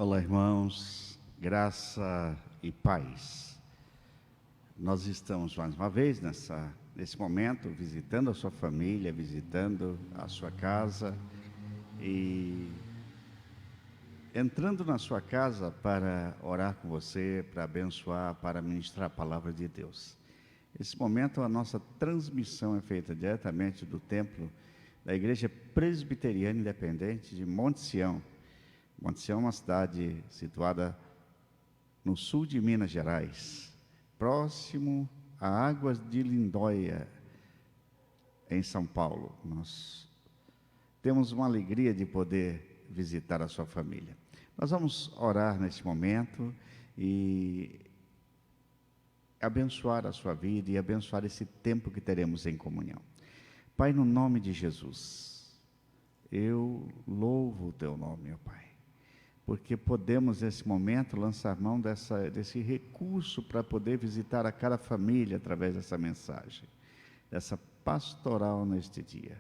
Olá, irmãos, graça e paz. Nós estamos mais uma vez nesse momento visitando a sua família, visitando a sua casa e entrando na sua casa para orar com você, para abençoar, para ministrar a palavra de Deus. Esse momento a nossa transmissão é feita diretamente do templo da Igreja Presbiteriana Independente de Monte Sião. Monte Sião é uma cidade situada no sul de Minas Gerais, próximo a Águas de Lindóia, em São Paulo. Nós temos uma alegria de poder visitar a sua família. Nós vamos orar neste momento e abençoar a sua vida e abençoar esse tempo que teremos em comunhão. Pai, no nome de Jesus, eu louvo o teu nome, ó Pai, porque podemos nesse momento lançar mão desse recurso para poder visitar a cada família através dessa mensagem, dessa pastoral neste dia.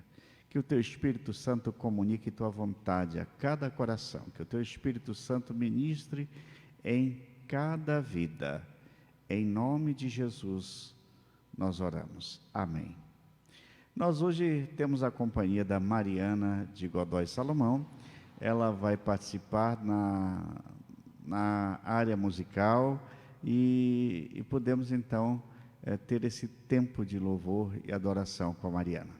Que o teu Espírito Santo comunique tua vontade a cada coração, que o teu Espírito Santo ministre em cada vida. Em nome de Jesus, nós oramos. Amém. Nós hoje temos a companhia da Mariana de Godoy Salomão. Ela vai participar na área musical e podemos então ter esse tempo de louvor e adoração com a Mariana.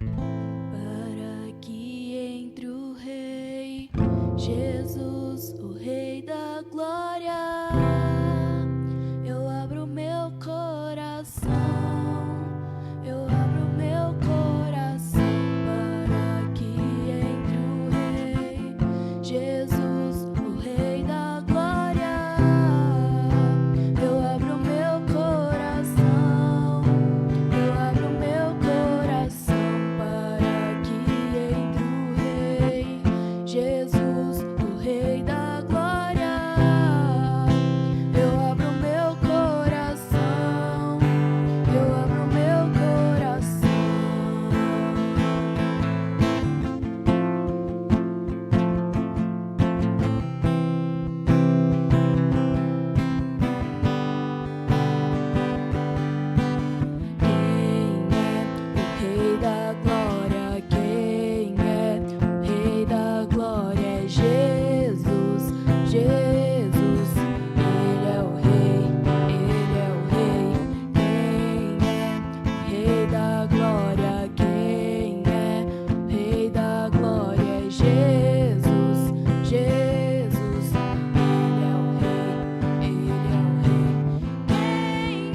Para que entre o Rei Jesus, o Rei da Glória, eu abro meu coração, eu abro meu coração para que entre o Rei Jesus, o Rei da Glória, eu abro meu coração, eu abro meu coração para que entre o Rei Jesus, o Rei da Glória, eu abro meu coração, eu abro meu coração. Quem é o Rei da Glória? Quem é o Rei da Glória? É Jesus, Jesus, Ele é o Rei, Ele é o Rei. Quem é o Rei da Glória? Quem é o Rei da Glória? É Jesus, Jesus, Ele é o Rei, Ele é o Rei. Quem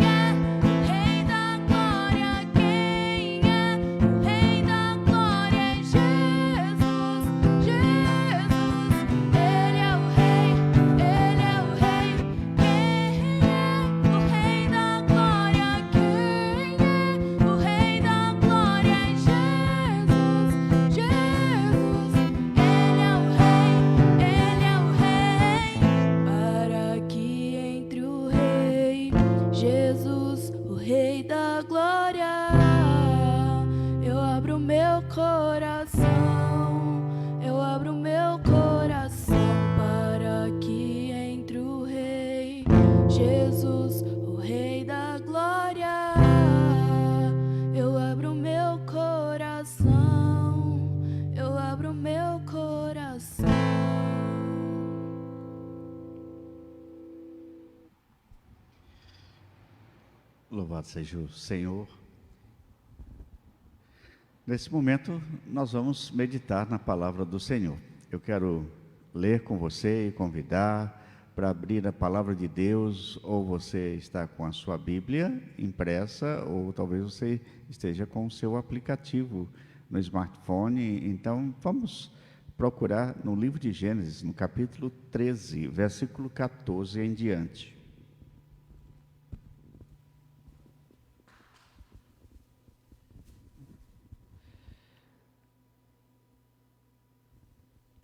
é o Rei da Glória? Quem é o Rei da Glória? É Jesus, Jesus, Ele é o Rei, Ele é o Rei. Quem é o Rei da Glória? Quem é o Rei da Glória? É Jesus, Jesus, Ele é o Rei, Ele é o Rei. Para que entre o Rei Jesus, o Rei da Glória, eu abro meu coração, eu abro meu coração para que entre o Rei Jesus, o Rei da Glória, eu abro meu coração, eu abro meu coração. Louvado seja o Senhor. Nesse momento, nós vamos meditar na palavra do Senhor. Eu quero ler com você e convidar para abrir a palavra de Deus, ou você está com a sua Bíblia impressa, ou talvez você esteja com o seu aplicativo no smartphone. Então, vamos procurar no livro de Gênesis, no capítulo 13, versículo 14 em diante.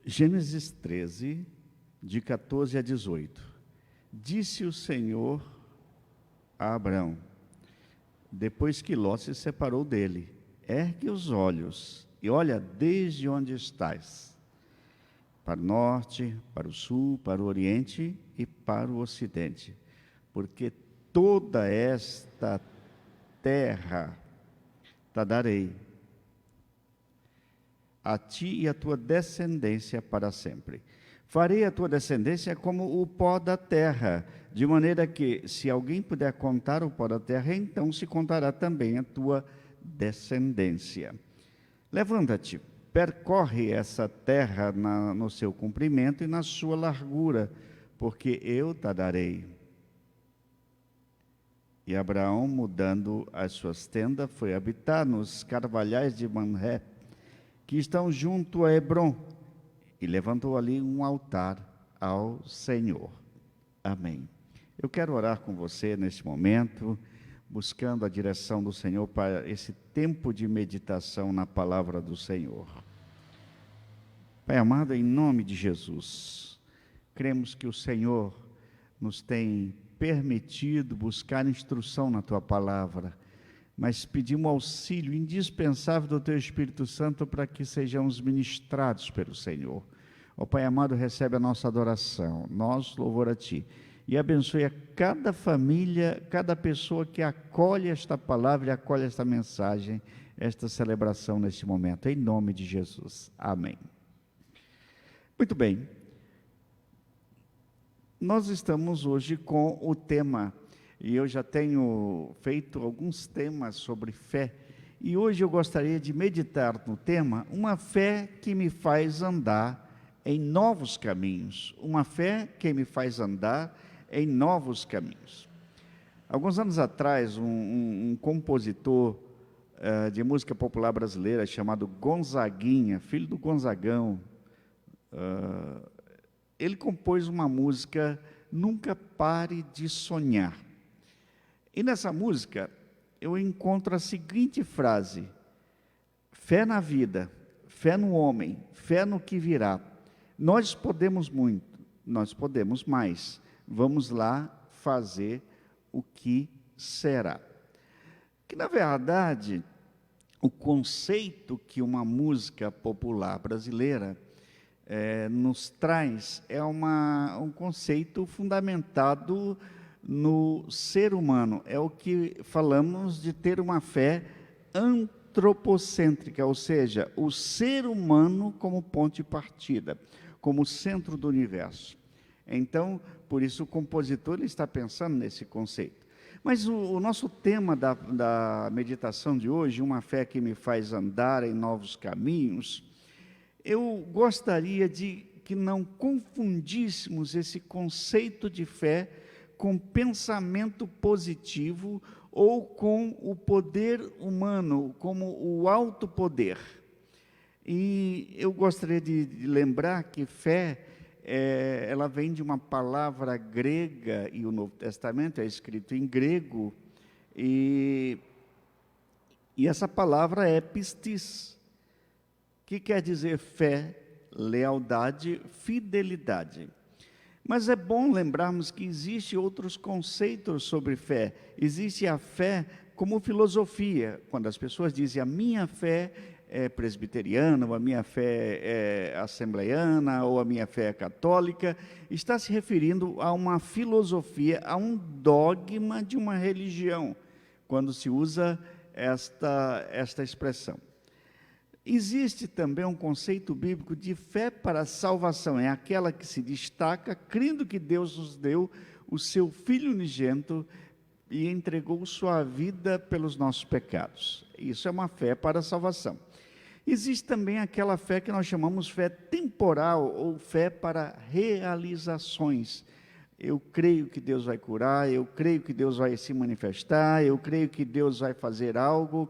Gênesis 13, de 14 a 18. Disse o Senhor a Abrão, depois que Ló se separou dele: ergue os olhos e olha desde onde estás, para o norte, para o sul, para o oriente e para o ocidente, porque toda esta terra te darei, a ti e a tua descendência para sempre. Farei a tua descendência como o pó da terra, de maneira que, se alguém puder contar o pó da terra, então se contará também a tua descendência. Levanta-te, percorre essa terra no seu comprimento e na sua largura, porque eu te darei. E Abraão, mudando as suas tendas, foi habitar nos carvalhais de Mamré, que estão junto a Hebrom, e levantou ali um altar ao Senhor. Amém. Eu quero orar com você neste momento, buscando a direção do Senhor para esse tempo de meditação na palavra do Senhor. Pai amado, em nome de Jesus, cremos que o Senhor nos tem permitido buscar instrução na Tua palavra, mas pedimos auxílio indispensável do Teu Espírito Santo para que sejamos ministrados pelo Senhor. Ó Pai amado, recebe a nossa adoração, nosso louvor a Ti, e abençoe a cada família, cada pessoa que acolhe esta palavra e acolhe esta mensagem, esta celebração neste momento, em nome de Jesus. Amém. Muito bem, nós estamos hoje com o tema, e eu já tenho feito alguns temas sobre fé, e hoje eu gostaria de meditar no tema, uma fé que me faz andar em novos caminhos, uma fé que me faz andar em novos caminhos. Alguns anos atrás, um compositor de música popular brasileira chamado Gonzaguinha, filho do Gonzagão, ele compôs uma música, Nunca Pare de Sonhar. E nessa música, eu encontro a seguinte frase: fé na vida, fé no homem, fé no que virá. Nós podemos muito, nós podemos mais. Vamos lá fazer o que será. Que, na verdade, o conceito que uma música popular brasileira nos traz é um conceito fundamentado no ser humano. É o que falamos de ter uma fé antropocêntrica, ou seja, o ser humano como ponto de partida, como centro do universo. Então, por isso o compositor ele está pensando nesse conceito. Mas o nosso tema da meditação de hoje, uma fé que me faz andar em novos caminhos, eu gostaria de que não confundíssemos esse conceito de fé com pensamento positivo ou com o poder humano, como o alto poder. E eu gostaria de lembrar que fé, ela vem de uma palavra grega, e o Novo Testamento é escrito em grego, e essa palavra é pistis, que quer dizer fé, lealdade, fidelidade. Mas é bom lembrarmos que existem outros conceitos sobre fé. Existe a fé como filosofia, quando as pessoas dizem a minha fé é presbiteriana, ou a minha fé é assembleiana, ou a minha fé é católica, está se referindo a uma filosofia, a um dogma de uma religião, quando se usa esta expressão. Existe também um conceito bíblico de fé para a salvação, é aquela que se destaca crendo que Deus nos deu o seu Filho unigênito e entregou sua vida pelos nossos pecados. Isso é uma fé para a salvação. Existe também aquela fé que nós chamamos fé temporal ou fé para realizações. Eu creio que Deus vai curar, eu creio que Deus vai se manifestar, eu creio que Deus vai fazer algo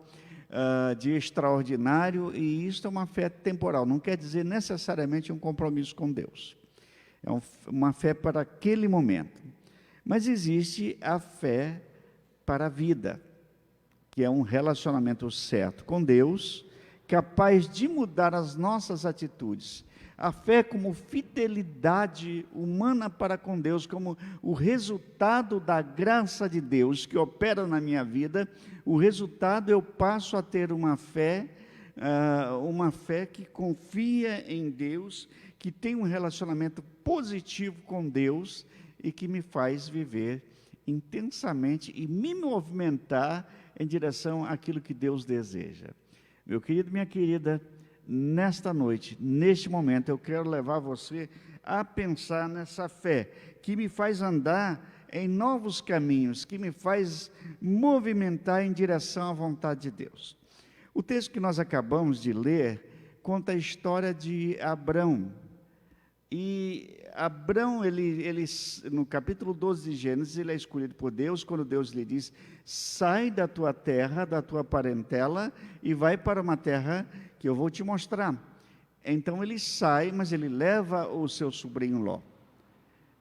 de extraordinário, e isso é uma fé temporal, não quer dizer necessariamente um compromisso com Deus. É uma fé para aquele momento. Mas existe a fé para a vida, que é um relacionamento certo com Deus, capaz de mudar as nossas atitudes. a fé como fidelidade humana para com Deus, como o resultado da graça de Deus que opera na minha vida. O resultado, eu passo a ter uma fé que confia em Deus, que tem um relacionamento positivo com Deus e que me faz viver intensamente e me movimentar em direção àquilo que Deus deseja. Meu querido, minha querida, nesta noite, neste momento, eu quero levar você a pensar nessa fé que me faz andar em novos caminhos, que me faz movimentar em direção à vontade de Deus. O texto que nós acabamos de ler conta a história de Abrão. E Abrão, ele, no capítulo 12 de Gênesis, ele é escolhido por Deus, quando Deus lhe diz: sai da tua terra, da tua parentela, e vai para uma terra que eu vou te mostrar. Então ele sai, mas ele leva o seu sobrinho Ló.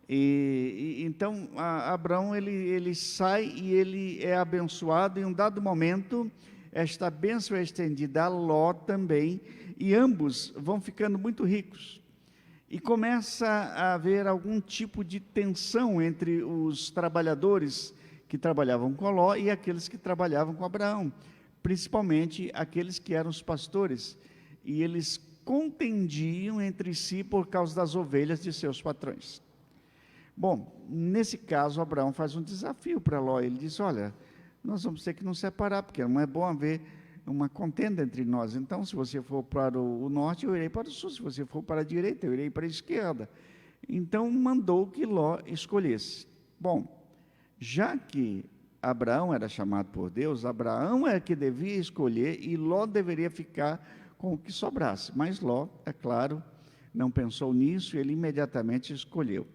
Então Abrão, ele sai e ele é abençoado, e em um dado momento, esta bênção é estendida a Ló também, e ambos vão ficando muito ricos. E começa a haver algum tipo de tensão entre os trabalhadores que trabalhavam com Ló e aqueles que trabalhavam com Abraão, principalmente aqueles que eram os pastores, e eles contendiam entre si por causa das ovelhas de seus patrões. Bom, nesse caso, Abraão faz um desafio para Ló. Ele diz: olha, nós vamos ter que nos separar, porque não é bom haver uma contenda entre nós. Então, se você for para o norte, eu irei para o sul. Se você for para a direita, eu irei para a esquerda. Então, mandou que Ló escolhesse. Bom, já que Abraão era chamado por Deus, Abraão é que devia escolher e Ló deveria ficar com o que sobrasse. Mas Ló, é claro, não pensou nisso e ele imediatamente escolheu.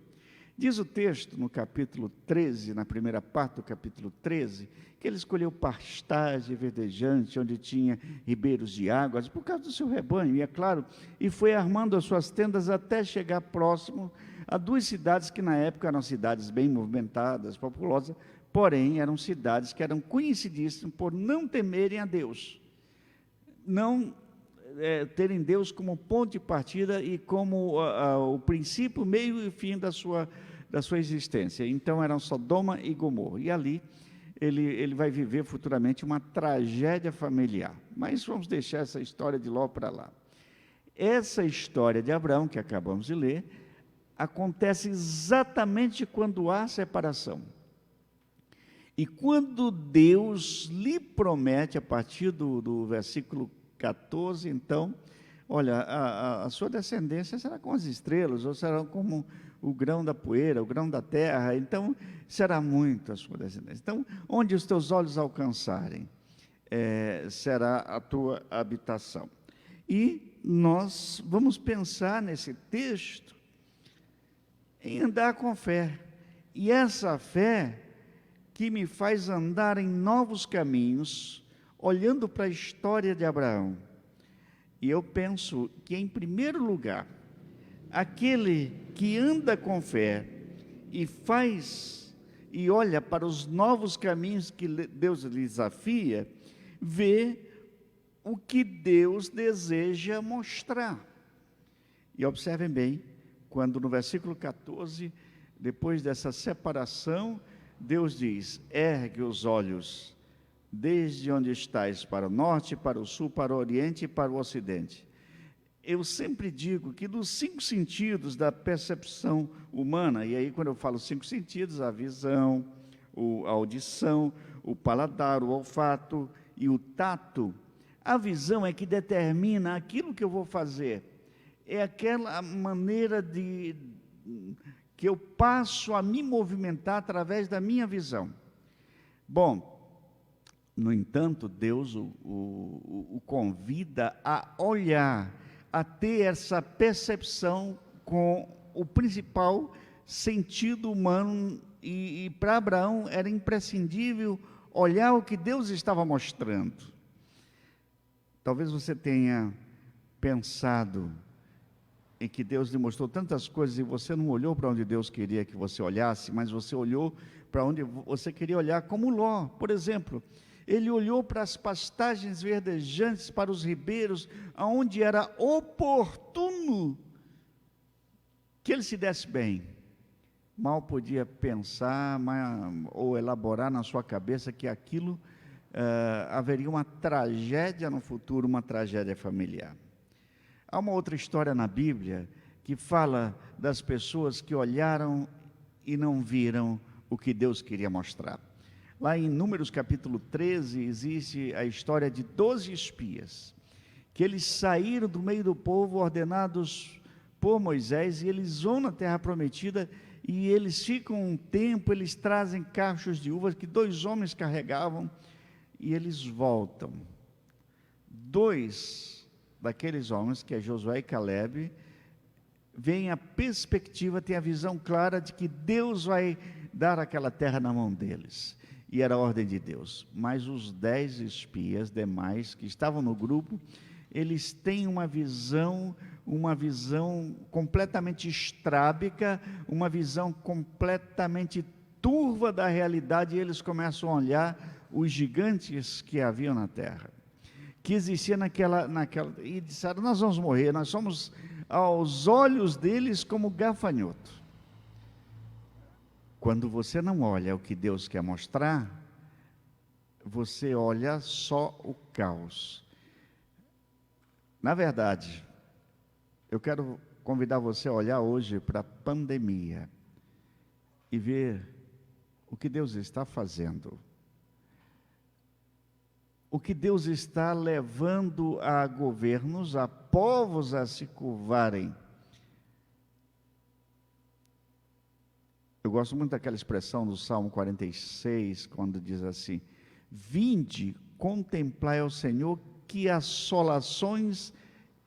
Diz o texto no capítulo 13, na primeira parte do capítulo 13, que ele escolheu pastagem verdejante, onde tinha ribeiros de águas, por causa do seu rebanho, e é claro, e foi armando as suas tendas até chegar próximo a duas cidades que na época eram cidades bem movimentadas, populosas, porém eram cidades que eram conhecidíssimas por não temerem a Deus, não terem Deus como ponto de partida e como o princípio, meio e fim da sua existência. Então eram Sodoma e Gomorra, e ali ele vai viver futuramente uma tragédia familiar. Mas vamos deixar essa história de Ló para lá. Essa história de Abraão, que acabamos de ler, acontece exatamente quando há separação. E quando Deus lhe promete, a partir do versículo 14, então, olha, a sua descendência será como as estrelas, ou será como o grão da poeira, o grão da terra, então será muito a sua descendência. Então, onde os teus olhos alcançarem, será a tua habitação. E nós vamos pensar nesse texto em andar com fé. E essa fé que me faz andar em novos caminhos, olhando para a história de Abraão. E eu penso que, em primeiro lugar, aquele que anda com fé e faz e olha para os novos caminhos que Deus lhe desafia, vê o que Deus deseja mostrar. E observem bem, quando no versículo 14, depois dessa separação, Deus diz: ergue os olhos desde onde estás, para o norte, para o sul, para o oriente e para o ocidente. Eu sempre digo que dos 5 sentidos da percepção humana, e aí quando eu falo 5 sentidos, a visão, a audição, o paladar, o olfato e o tato, a visão é que determina aquilo que eu vou fazer, é aquela maneira que eu passo a me movimentar através da minha visão. Bom, no entanto, Deus o convida a olhar, a ter essa percepção com o principal sentido humano, e para Abraão era imprescindível olhar o que Deus estava mostrando. Talvez você tenha pensado em que Deus lhe mostrou tantas coisas e você não olhou para onde Deus queria que você olhasse, mas você olhou para onde você queria olhar, como Ló, por exemplo. Ele olhou para as pastagens verdejantes, para os ribeiros, aonde era oportuno Que ele se desse bem, mal podia pensar ou elaborar na sua cabeça que aquilo haveria uma tragédia no futuro, uma tragédia familiar. Há uma outra história na Bíblia que fala das pessoas que olharam e não viram o que Deus queria mostrar. Lá em Números capítulo 13, existe a história de 12 espias, que eles saíram do meio do povo, ordenados por Moisés, e eles vão na terra prometida, e eles ficam um tempo, eles trazem cachos de uvas que 2 homens carregavam, e eles voltam. 2 daqueles homens, que é Josué e Caleb, veem a perspectiva, têm a visão clara de que Deus vai dar aquela terra na mão deles, e era a ordem de Deus. Mas os 10 espias demais que estavam no grupo, eles têm uma visão completamente estrábica, uma visão completamente turva da realidade, e eles começam a olhar os gigantes que haviam na terra, que existia naquela e disseram: nós vamos morrer, nós somos aos olhos deles como gafanhoto. Quando você não olha o que Deus quer mostrar, você olha só o caos. Na verdade, eu quero convidar você a olhar hoje para a pandemia e ver o que Deus está fazendo, o que Deus está levando a governos, a povos a se curvarem. Eu gosto muito daquela expressão do Salmo 46, quando diz assim: vinde, contemplai ao Senhor, que assolações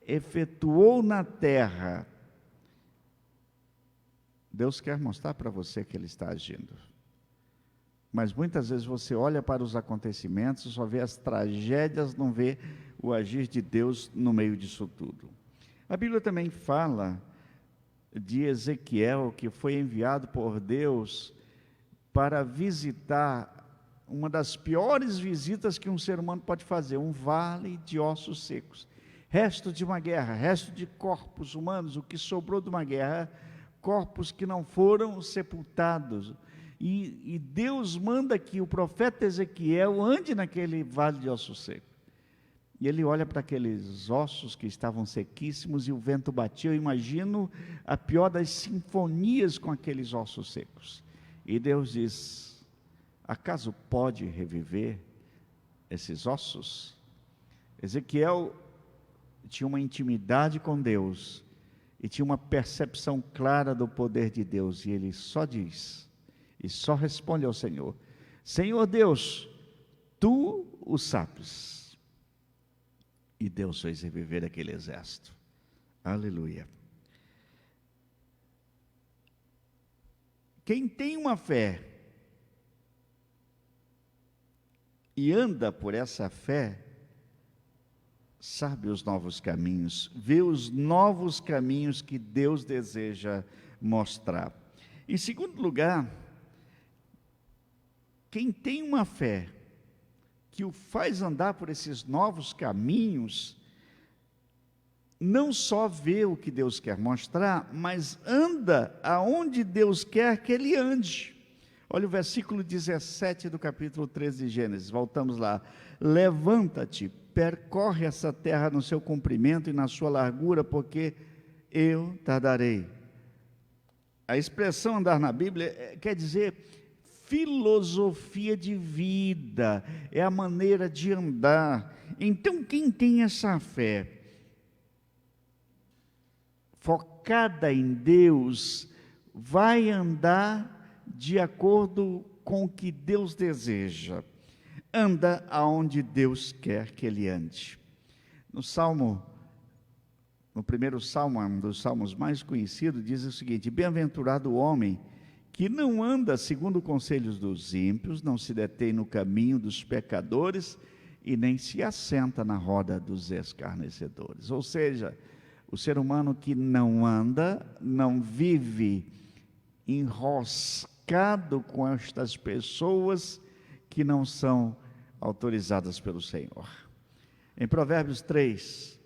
efetuou na terra. Deus quer mostrar para você que Ele está agindo. Mas muitas vezes você olha para os acontecimentos, só vê as tragédias, não vê o agir de Deus no meio disso tudo. A Bíblia também fala de Ezequiel, que foi enviado por Deus para visitar uma das piores visitas que um ser humano pode fazer, um vale de ossos secos. Resto de uma guerra, resto de corpos humanos, o que sobrou de uma guerra, corpos que não foram sepultados. E Deus manda que o profeta Ezequiel ande naquele vale de ossos secos. E ele olha para aqueles ossos que estavam sequíssimos e o vento batia. Eu imagino a pior das sinfonias com aqueles ossos secos. E Deus diz: acaso pode reviver esses ossos? Ezequiel tinha uma intimidade com Deus e tinha uma percepção clara do poder de Deus. E ele só diz, e só responde ao Senhor: Senhor Deus, Tu o sabes. E Deus fez reviver aquele exército. Aleluia. Quem tem uma fé e anda por essa fé, sabe os novos caminhos, vê os novos caminhos que Deus deseja mostrar. Em segundo lugar, quem tem uma fé que o faz andar por esses novos caminhos, não só vê o que Deus quer mostrar, mas anda aonde Deus quer que ele ande. Olha o versículo 17 do capítulo 13 de Gênesis, voltamos lá. Levanta-te, percorre essa terra no seu comprimento e na sua largura, porque eu te darei. A expressão andar na Bíblia quer dizer filosofia de vida, é a maneira de andar. Então, quem tem essa fé focada em Deus, vai andar de acordo com o que Deus deseja, anda aonde Deus quer que ele ande. No primeiro salmo, um dos salmos mais conhecidos, diz o seguinte: bem-aventurado o homem que não anda segundo os conselhos dos ímpios, não se detém no caminho dos pecadores e nem se assenta na roda dos escarnecedores. Ou seja, o ser humano que não anda, não vive enroscado com estas pessoas que não são autorizadas pelo Senhor. Em Provérbios 3,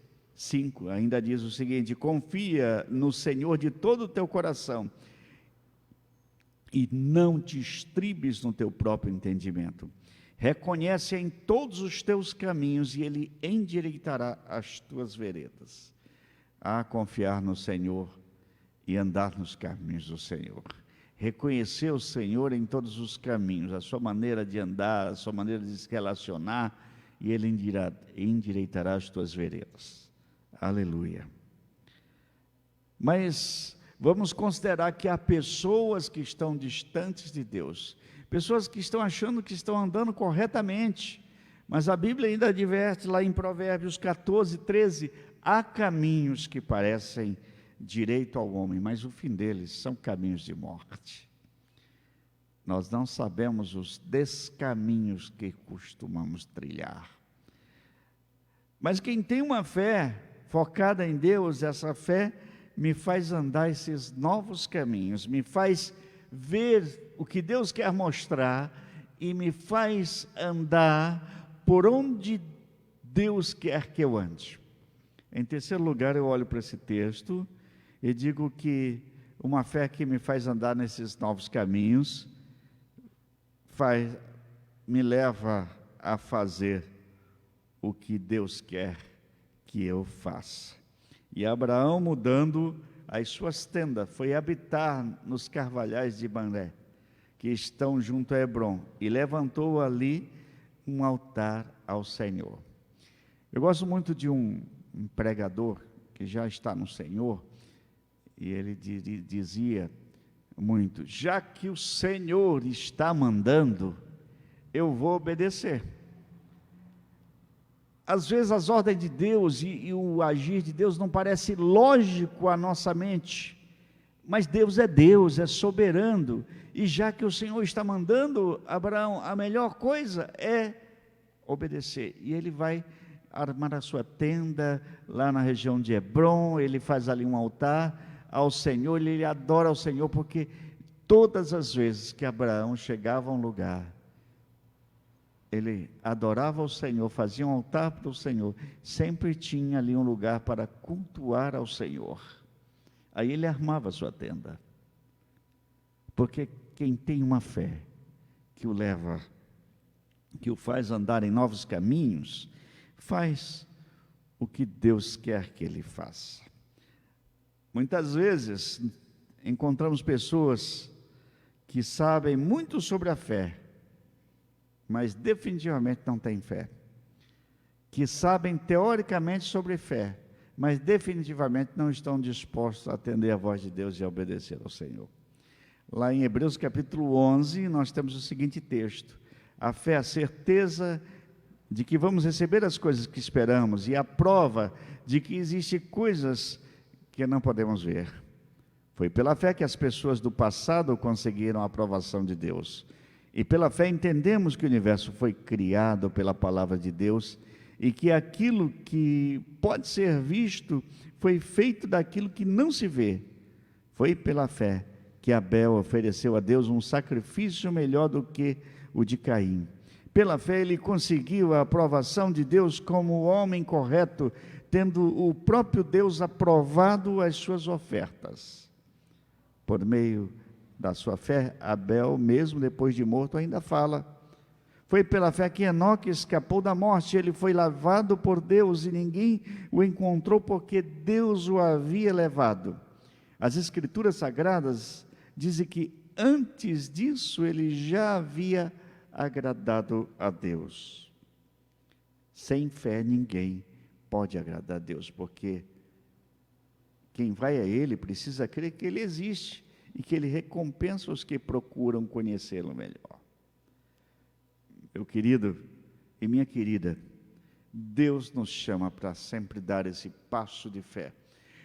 5 ainda diz o seguinte: confia no Senhor de todo o teu coração e não te estribes no teu próprio entendimento. Reconhece em todos os teus caminhos e Ele endireitará as tuas veredas. A confiar no Senhor e andar nos caminhos do Senhor. Reconhecer o Senhor em todos os caminhos, a sua maneira de andar, a sua maneira de se relacionar, e Ele endireitará as tuas veredas. Aleluia. Mas vamos considerar que há pessoas que estão distantes de Deus, pessoas que estão achando que estão andando corretamente, mas a Bíblia ainda adverte lá em Provérbios 14, 13, há caminhos que parecem direito ao homem, mas o fim deles são caminhos de morte. Nós não sabemos os descaminhos que costumamos trilhar. Mas quem tem uma fé focada em Deus, essa fé me faz andar esses novos caminhos, me faz ver o que Deus quer mostrar e me faz andar por onde Deus quer que eu ande. Em terceiro lugar, eu olho para esse texto e digo que uma fé que me faz andar nesses novos caminhos me leva a fazer o que Deus quer que eu faça. E Abraão, mudando as suas tendas, foi habitar nos carvalhais de Mamré, que estão junto a Hebrom, e levantou ali um altar ao Senhor. Eu gosto muito de um pregador que já está no Senhor, e ele dizia muito: já que o Senhor está mandando, eu vou obedecer. Às vezes as ordens de Deus e o agir de Deus não parece lógico à nossa mente, mas Deus, é soberano, e já que o Senhor está mandando, Abraão, a melhor coisa é obedecer. E ele vai armar a sua tenda lá na região de Hebrom, ele faz ali um altar ao Senhor, ele adora ao Senhor, porque todas as vezes que Abraão chegava a um lugar, ele adorava ao Senhor, fazia um altar para o Senhor, sempre tinha ali um lugar para cultuar ao Senhor. Aí ele armava a sua tenda, porque quem tem uma fé que o leva, que o faz andar em novos caminhos, faz o que Deus quer que ele faça. Muitas vezes encontramos pessoas que sabem muito sobre a fé, mas definitivamente não têm fé, que sabem teoricamente sobre fé, mas definitivamente não estão dispostos a atender a voz de Deus e a obedecer ao Senhor. Lá em Hebreus capítulo 11, nós temos o seguinte texto: a fé é a certeza de que vamos receber as coisas que esperamos, e a prova de que existem coisas que não podemos ver. Foi pela fé que as pessoas do passado conseguiram a aprovação de Deus. E pela fé entendemos que o universo foi criado pela palavra de Deus e que aquilo que pode ser visto foi feito daquilo que não se vê. Foi pela fé que Abel ofereceu a Deus um sacrifício melhor do que o de Caim. Pela fé ele conseguiu a aprovação de Deus como homem correto, tendo o próprio Deus aprovado as suas ofertas. Por meio da sua fé, Abel, mesmo depois de morto, ainda fala. Foi pela fé que Enoque escapou da morte, ele foi lavado por Deus e ninguém o encontrou porque Deus o havia levado. As Escrituras Sagradas dizem que antes disso ele já havia agradado a Deus. Sem fé ninguém pode agradar a Deus, porque quem vai a Ele precisa crer que Ele existe e que Ele recompensa os que procuram conhecê-lo melhor. Meu querido e minha querida, Deus nos chama para sempre dar esse passo de fé.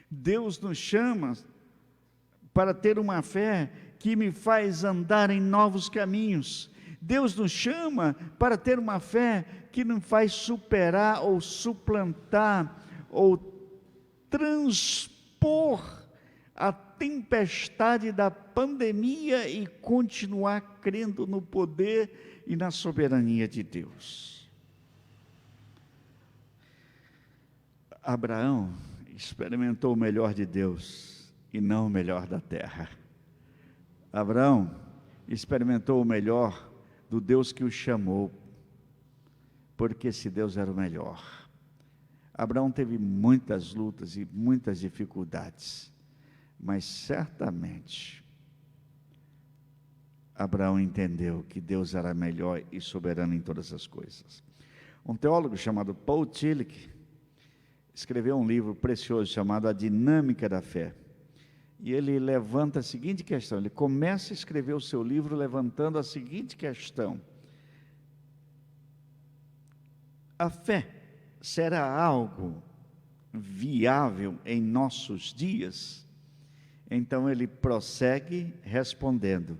Deus nos chama para ter uma fé que me faz andar em novos caminhos. Deus nos chama para ter uma fé que nos faz superar ou suplantar ou transpor a tempestade da pandemia e continuar crendo no poder e na soberania de Deus. Abraão experimentou o melhor de Deus e não o melhor da terra. Abraão experimentou o melhor do Deus que o chamou, porque esse Deus era o melhor. Abraão teve muitas lutas e muitas dificuldades, mas certamente Abraão entendeu que Deus era melhor e soberano em todas as coisas. Um teólogo chamado Paul Tillich escreveu um livro precioso chamado A Dinâmica da Fé. E ele levanta a seguinte questão, ele começa a escrever o seu livro levantando a seguinte questão: a fé será algo viável em nossos dias? Então ele prossegue respondendo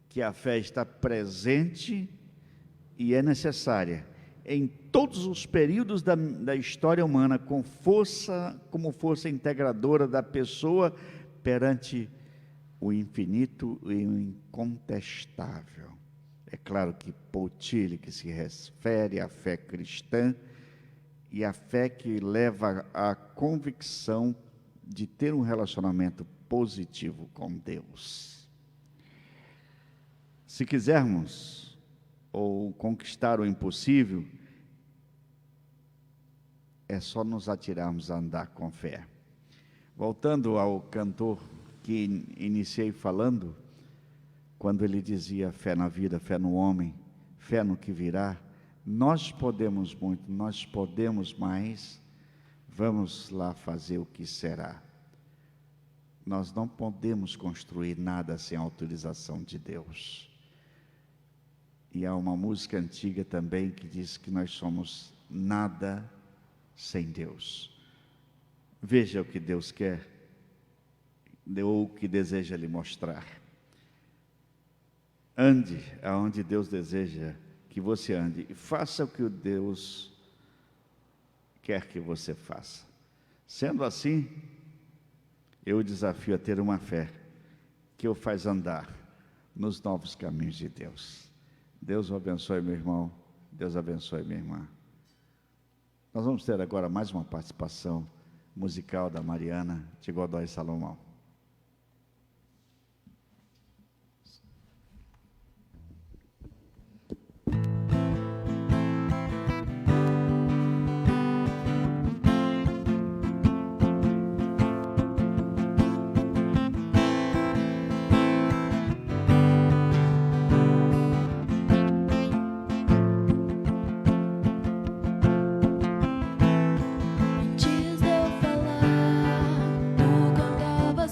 que a fé está presente e é necessária em todos os períodos da história humana, como força integradora da pessoa perante o infinito e o incontestável. É claro que Paul Tillich se refere à fé cristã e à fé que leva à convicção de ter um relacionamento positivo com Deus. Se quisermos ou conquistar o impossível, é só nos atirarmos a andar com fé. Voltando ao cantor que iniciei falando, quando ele dizia fé na vida, fé no homem, fé no que virá, nós podemos muito, nós podemos mais, vamos lá fazer o que será. Nós não podemos construir nada sem a autorização de Deus. E há uma música antiga também que diz que nós somos nada sem Deus. Veja o que Deus quer, ou o que deseja lhe mostrar. Ande aonde Deus deseja que você ande e faça o que o Deus quer que você faça. Sendo assim, eu o desafio a ter uma fé que o faz andar nos novos caminhos de Deus. Deus o abençoe, meu irmão. Deus abençoe, minha irmã. Nós vamos ter agora mais uma participação musical da Mariana de Godoy Salomão. Antes de eu falar, tu cantava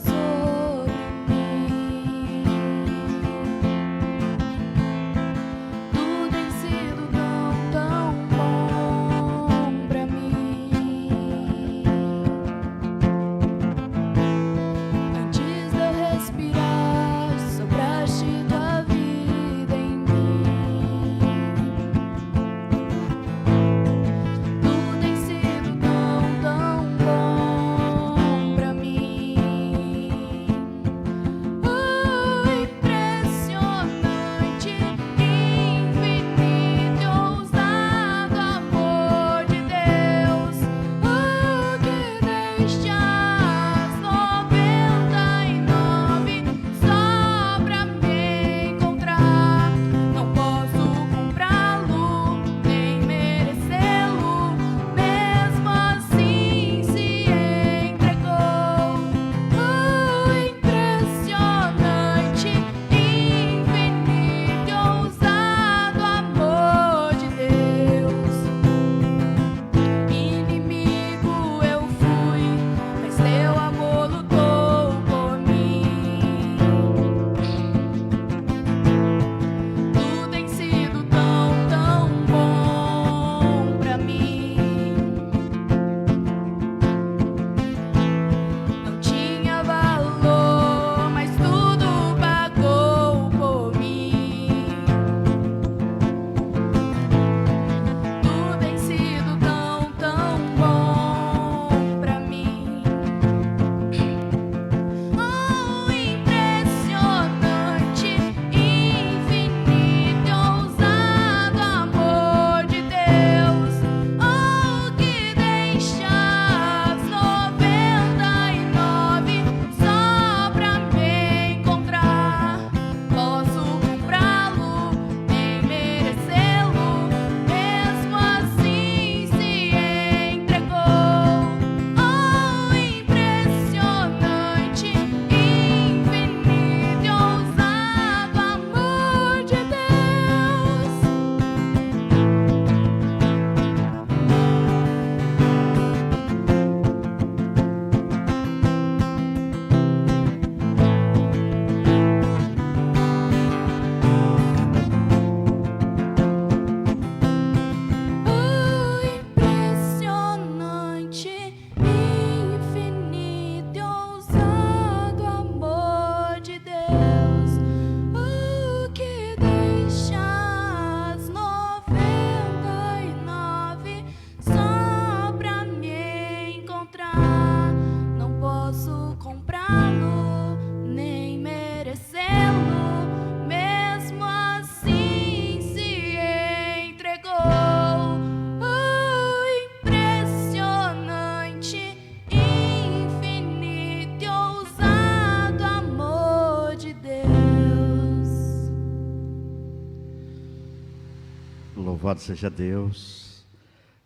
Louvado seja Deus.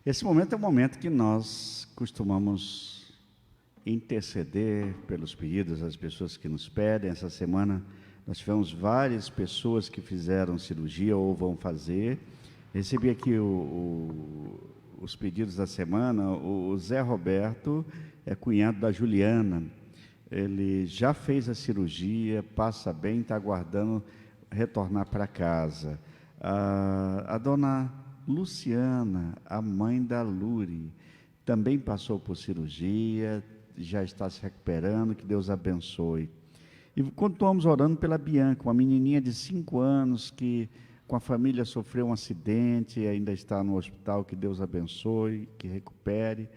Esse momento é um momento que nós costumamos interceder pelos pedidos das pessoas que nos pedem. Essa semana nós tivemos várias pessoas que fizeram cirurgia ou vão fazer. Recebi aqui os pedidos da semana. O Zé Roberto é cunhado da Juliana. Ele já fez a cirurgia, passa bem, está aguardando retornar para casa. A dona Luciana, a mãe da Luri, também passou por cirurgia, já está se recuperando, que Deus abençoe. E continuamos orando pela Bianca, uma menininha de 5 anos que com a família sofreu um acidente e ainda está no hospital, que Deus abençoe, que recupere.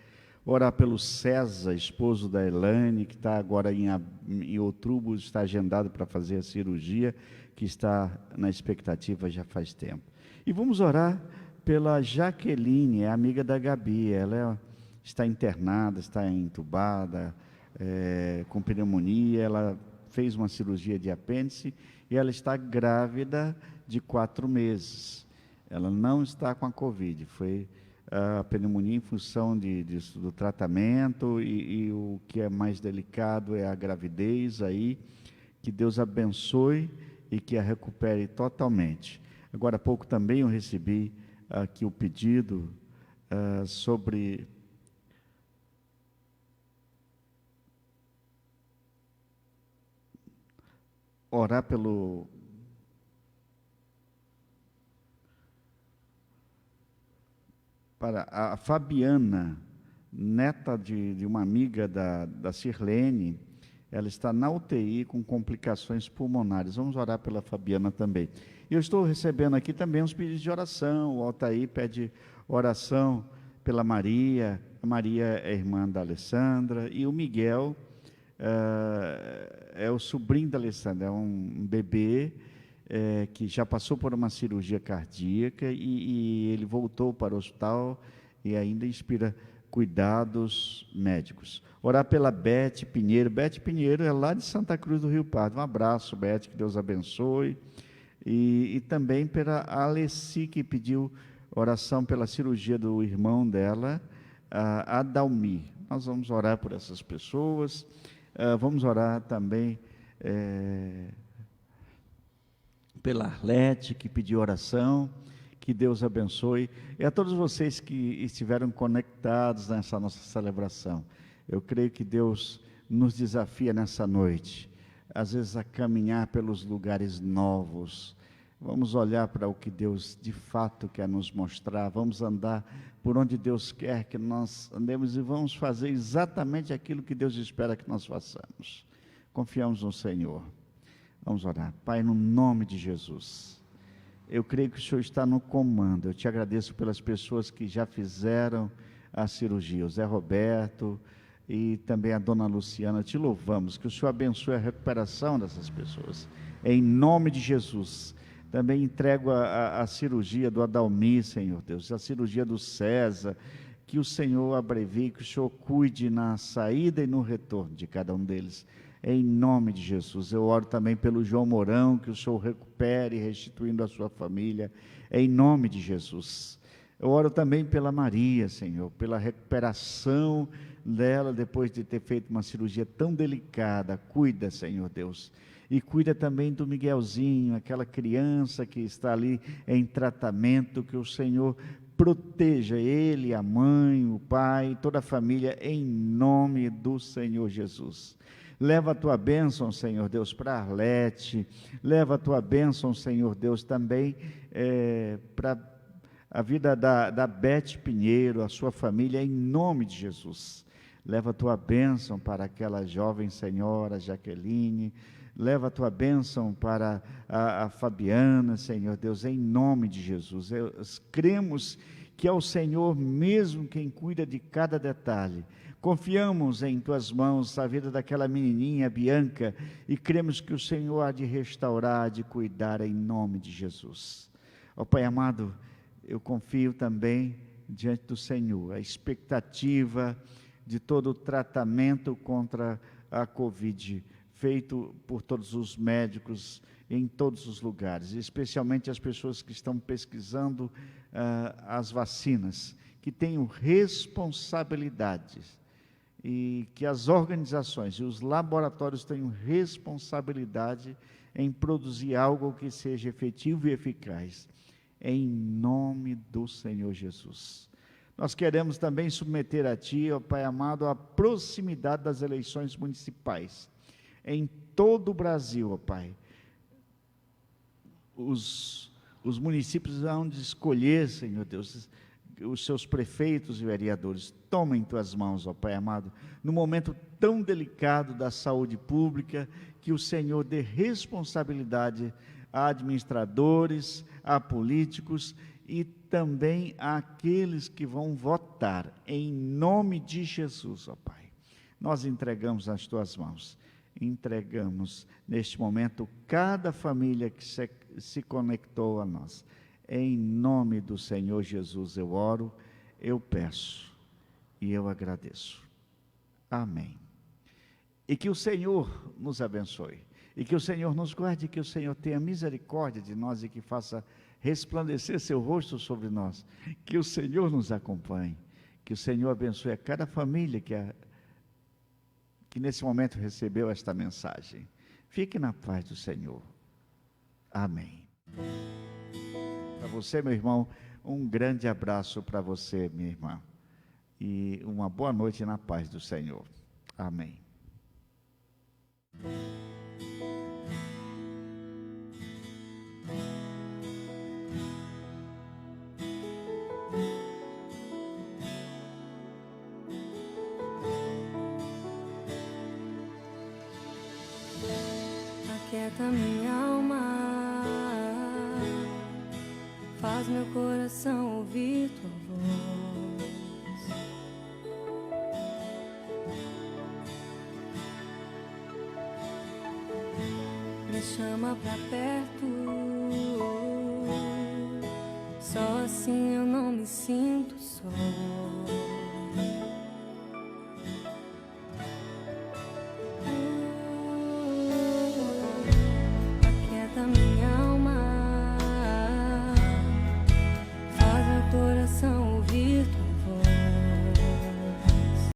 Orar pelo César, esposo da Elaine, que está agora em outubro, está agendado para fazer a cirurgia, que está na expectativa já faz tempo. E vamos orar pela Jaqueline, é amiga da Gabi. Ela está internada, está entubada, com pneumonia. Ela fez uma cirurgia de apêndice e ela está grávida de 4 meses. Ela não está com a Covid, foi a pneumonia em função do tratamento e o que é mais delicado é a gravidez aí. Que Deus abençoe e que a recupere totalmente. Agora há pouco também eu recebi aqui o pedido sobre orar para a Fabiana, neta de uma amiga da Sirlene. Ela está na UTI com complicações pulmonares. Vamos orar pela Fabiana também. Eu estou recebendo aqui também uns pedidos de oração. O Altair pede oração pela Maria. A Maria é irmã da Alessandra. E o Miguel é o sobrinho da Alessandra. É um bebê que já passou por uma cirurgia cardíaca e ele voltou para o hospital e ainda inspira cuidados médicos. Orar pela Beth Pinheiro. Beth Pinheiro é lá de Santa Cruz do Rio Pardo. Um abraço, Beth, que Deus abençoe. E também pela Alessi, que pediu oração pela cirurgia do irmão dela, Adalmi. Nós vamos orar por essas pessoas. Vamos orar também pela Arlete, que pediu oração. Que Deus abençoe. E a todos vocês que estiveram conectados nessa nossa celebração. Eu creio que Deus nos desafia nessa noite, às vezes a caminhar pelos lugares novos. Vamos olhar para o que Deus de fato quer nos mostrar. Vamos andar por onde Deus quer que nós andemos e vamos fazer exatamente aquilo que Deus espera que nós façamos. Confiamos no Senhor. Vamos orar. Pai, no nome de Jesus. Eu creio que o Senhor está no comando. Eu te agradeço pelas pessoas que já fizeram a cirurgia, o Zé Roberto e também a dona Luciana. Te louvamos, que o Senhor abençoe a recuperação dessas pessoas. Em nome de Jesus. Também entrego a cirurgia do Adalmi, Senhor Deus, a cirurgia do César, que o Senhor abrevie, que o Senhor cuide na saída e no retorno de cada um deles. Em nome de Jesus. Eu oro também pelo João Mourão, que o Senhor recupere, restituindo a sua família, em nome de Jesus. Eu oro também pela Maria, Senhor, pela recuperação dela, depois de ter feito uma cirurgia tão delicada. Cuida, Senhor Deus. E cuida também do Miguelzinho, aquela criança que está ali em tratamento, que o Senhor proteja ele, a mãe, o pai, toda a família, em nome do Senhor Jesus. Leva a tua bênção, Senhor Deus, para Arlete. Leva a tua bênção, Senhor Deus, também para a vida da Beth Pinheiro, a sua família, em nome de Jesus. Leva a tua bênção para aquela jovem senhora, Jaqueline. Leva a tua bênção para a Fabiana, Senhor Deus, em nome de Jesus. Cremos que é o Senhor mesmo quem cuida de cada detalhe. Confiamos em tuas mãos a vida daquela menininha, Bianca, e cremos que o Senhor há de restaurar, há de cuidar em nome de Jesus. Ó Pai amado, eu confio também diante do Senhor, a expectativa de todo o tratamento contra a Covid, feito por todos os médicos em todos os lugares, especialmente as pessoas que estão pesquisando as vacinas, que tenham responsabilidades, e que as organizações e os laboratórios tenham responsabilidade em produzir algo que seja efetivo e eficaz, em nome do Senhor Jesus. Nós queremos também submeter a Ti, ó Pai amado, a proximidade das eleições municipais, em todo o Brasil, ó Pai. Os municípios vão escolher, Senhor Deus, os seus prefeitos e vereadores. Toma em Tuas mãos, ó Pai amado, no momento tão delicado da saúde pública, que o Senhor dê responsabilidade a administradores, a políticos e também àqueles que vão votar, em nome de Jesus, ó Pai. Nós entregamos nas Tuas mãos, entregamos neste momento cada família que se conectou a nós. Em nome do Senhor Jesus eu oro, eu peço e eu agradeço. Amém. E que o Senhor nos abençoe, e que o Senhor nos guarde, que o Senhor tenha misericórdia de nós e que faça resplandecer seu rosto sobre nós, que o Senhor nos acompanhe, que o Senhor abençoe a cada família que nesse momento recebeu esta mensagem. Fique na paz do Senhor. Amém. Para você, meu irmão, um grande abraço para você, minha irmã, e uma boa noite na paz do Senhor. Amém. Aquieta minha alma, faz meu coração ouvir Tua voz. Me chama pra perto, só assim eu não me sinto só.